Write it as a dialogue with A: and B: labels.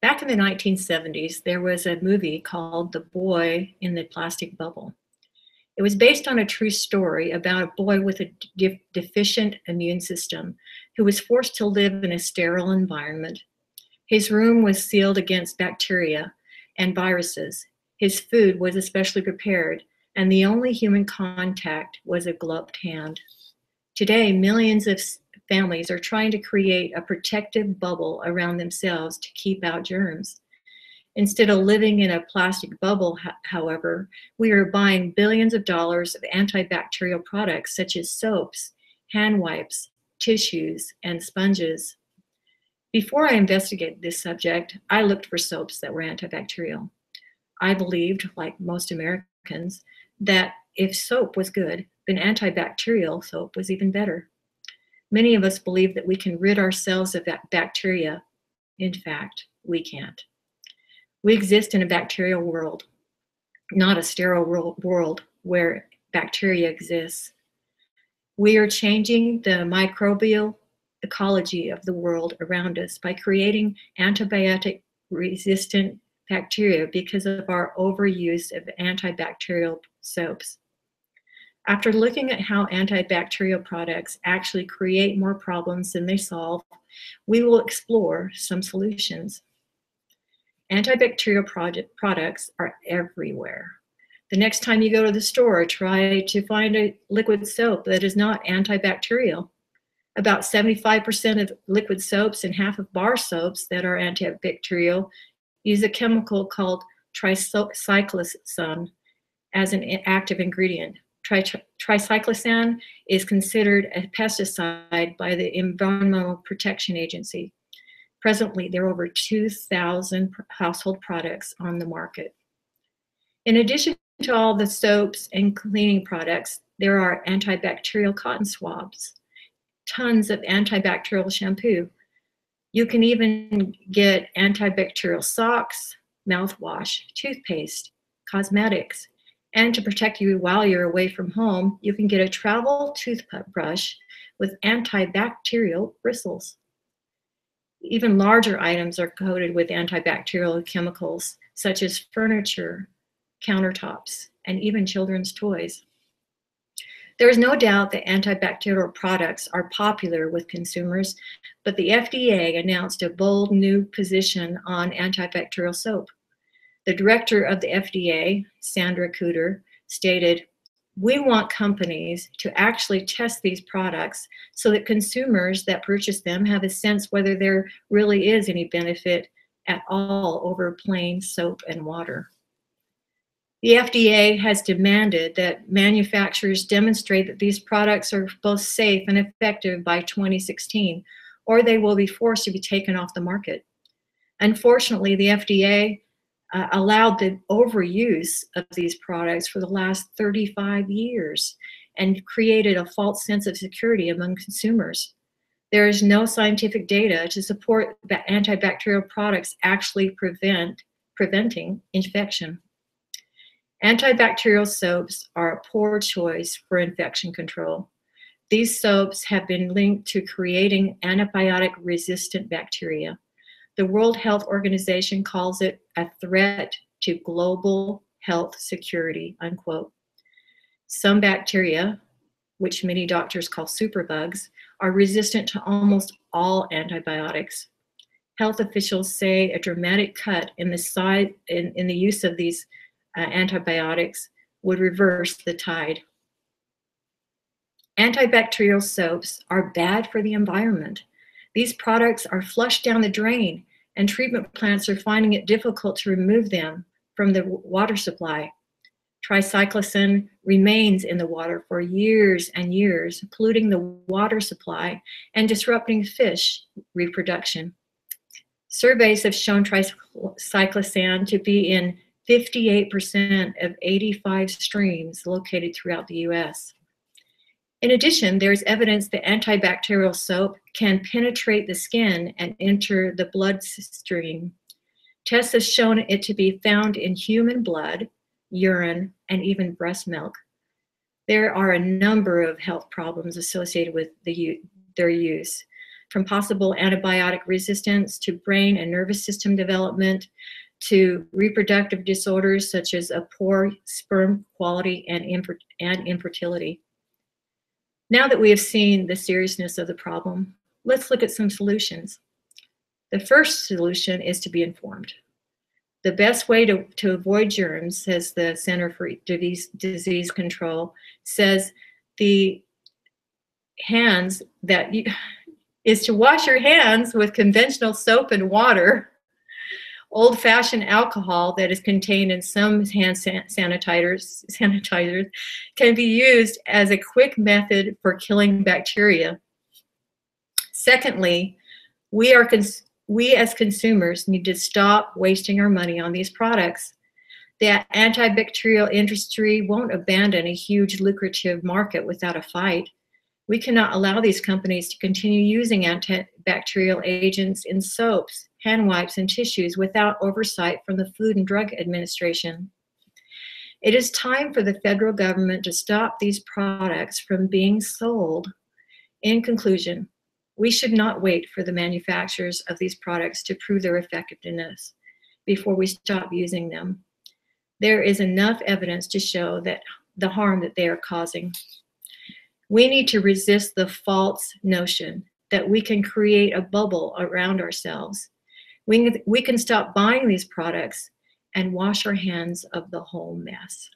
A: Back in the 1970s, there was a movie called The Boy in the Plastic Bubble. It was based on a true story about a boy with a deficient immune system who was forced to live in a sterile environment. His room was sealed against bacteria and viruses. His food was especially prepared, and the only human contact was a gloved hand. Today, millions of families are trying to create a protective bubble around themselves to keep out germs. Instead of living in a plastic bubble, however, we are buying billions of dollars of antibacterial products such as soaps, hand wipes, tissues, and sponges. Before I investigated this subject, I looked for soaps that were antibacterial. I believed, like most Americans, that if soap was good, then antibacterial soap was even better. Many of us believe that we can rid ourselves of bacteria. In fact, we can't. We exist in a bacterial world, not a sterile world where bacteria exists. We are changing the microbial ecology of the world around us by creating antibiotic-resistant bacteria because of our overuse of antibacterial soaps. After looking at how antibacterial products actually create more problems than they solve, we will explore some solutions. Antibacterial products are everywhere. The next time you go to the store, try to find a liquid soap that is not antibacterial. About 75% of liquid soaps and half of bar soaps that are antibacterial use a chemical called tricyclosan as an active ingredient. Tricyclosan is considered a pesticide by the Environmental Protection Agency. Presently, there are over 2,000 household products on the market. In addition to all the soaps and cleaning products, there are antibacterial cotton swabs, tons of antibacterial shampoo. You can even get antibacterial socks, mouthwash, toothpaste, cosmetics. And to protect you while you're away from home, you can get a travel toothbrush with antibacterial bristles. Even larger items are coated with antibacterial chemicals, such as furniture, countertops, and even children's toys. There is no doubt that antibacterial products are popular with consumers, but the FDA announced a bold new position on antibacterial soap. The director of the FDA, Sandra Cooter, stated, "We want companies to actually test these products so that consumers that purchase them have a sense whether there really is any benefit at all over plain soap and water." The FDA has demanded that manufacturers demonstrate that these products are both safe and effective by 2016, or they will be forced to be taken off the market. Unfortunately, the FDA allowed the overuse of these products for the last 35 years and created a false sense of security among consumers. There is no scientific data to support that antibacterial products actually preventing infection. Antibacterial soaps are a poor choice for infection control. These soaps have been linked to creating antibiotic-resistant bacteria. The World Health Organization calls it a threat to global health security, unquote. Some bacteria, which many doctors call superbugs, are resistant to almost all antibiotics. Health officials say a dramatic cut in the use of these antibiotics would reverse the tide. Antibacterial soaps are bad for the environment. These products are flushed down the drain, and treatment plants are finding it difficult to remove them from the water supply. Tricyclosan remains in the water for years and years, polluting the water supply and disrupting fish reproduction. Surveys have shown tricyclosan to be in 58% of 85 streams located throughout the US. In addition, there is evidence that antibacterial soap can penetrate the skin and enter the bloodstream. Tests have shown it to be found in human blood, urine, and even breast milk. There are a number of health problems associated with their use. from possible antibiotic resistance to brain and nervous system development to reproductive disorders such as a poor sperm quality and infertility. Now that we have seen the seriousness of the problem, let's look at some solutions. The first solution is to be informed. The best way to avoid germs, says the Center for Disease Control, says the hands is to wash your hands with conventional soap and water. Old-fashioned alcohol that is contained in some hand sanitizers can be used as a quick method for killing bacteria. Secondly, we as consumers need to stop wasting our money on these products. The antibacterial industry won't abandon a huge lucrative market without a fight. We cannot allow these companies to continue using antibacterial agents in soaps, hand wipes, and tissues without oversight from the Food and Drug Administration. It is time for the federal government to stop these products from being sold. In conclusion, we should not wait for the manufacturers of these products to prove their effectiveness before we stop using them. There is enough evidence to show that the harm that they are causing. We need to resist the false notion that we can create a bubble around ourselves. We can stop buying these products and wash our hands of the whole mess.